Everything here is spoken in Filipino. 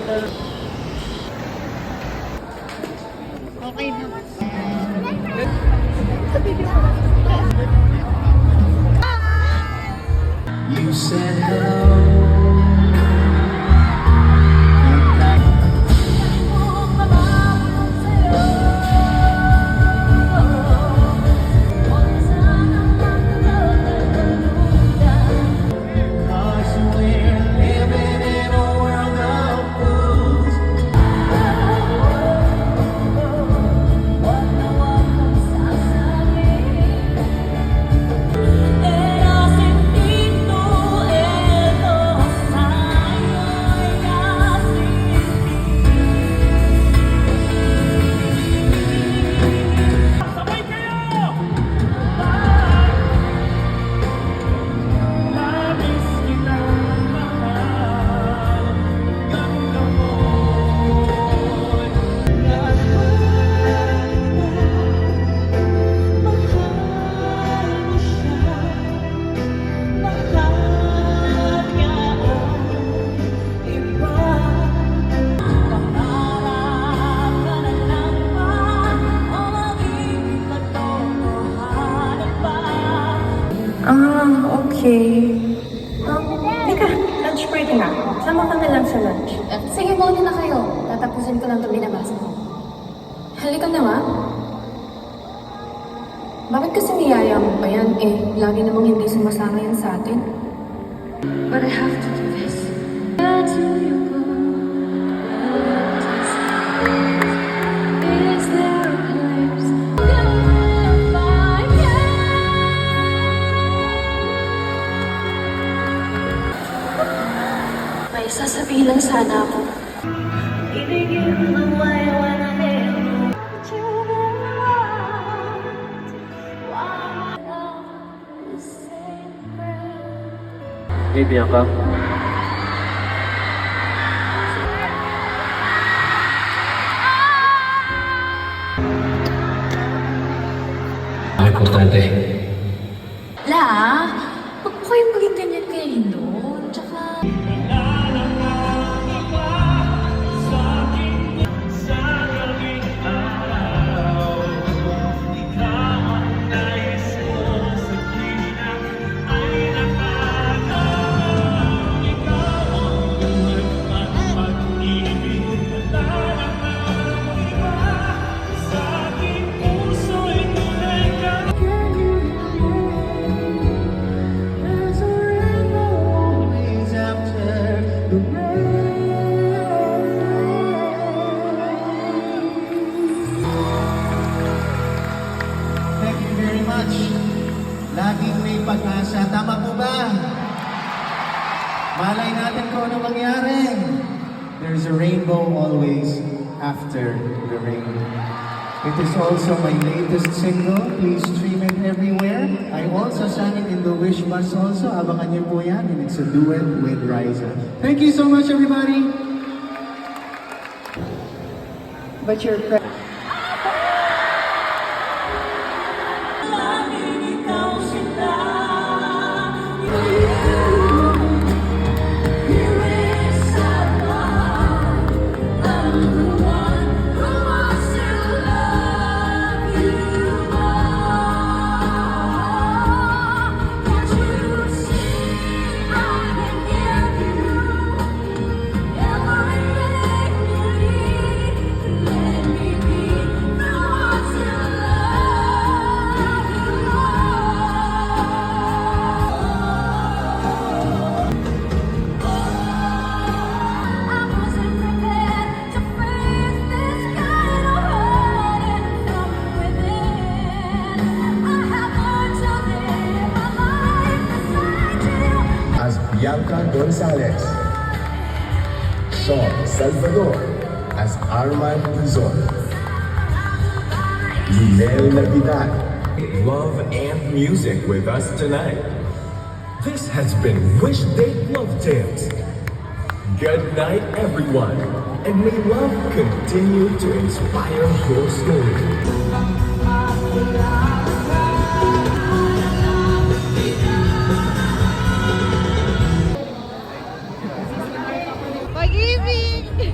Okay na. You said hello. Okay. Mika, lunch break na. Sama ka na lang sa lunch. Sige, mauna na kayo. Tatapusin ko lang ito binabasa ko. Halika na nga. Bakit kasi niyaya mo pa yan? Lagi namang hindi sumasama yan sa atin. But I have to do this. Is there a place? May sasabihin lang sana ako. Hey, Bianca. Ang importante. La, huwag po kayong maging ganyan kay Lindo. Tsaka... Thank you very much. Laging may pag-asa. Tama po ba? Malay natin kung ano mangyari. There's a rainbow always after the rain. It is also my latest single. Please stream it everywhere. I also sang it in the Wish Bus also. Abangan niyo po yan. And it's a duet with Riza. Thank you so much, everybody. But you're Bianca Gonzalez. Sean Salvador as Arman Luzon. Lynel Navidad. Love and music with us tonight. This has been Wish Date Love Tales. Good night, everyone, and may love continue to inspire your story. Pag-ibig! Eh,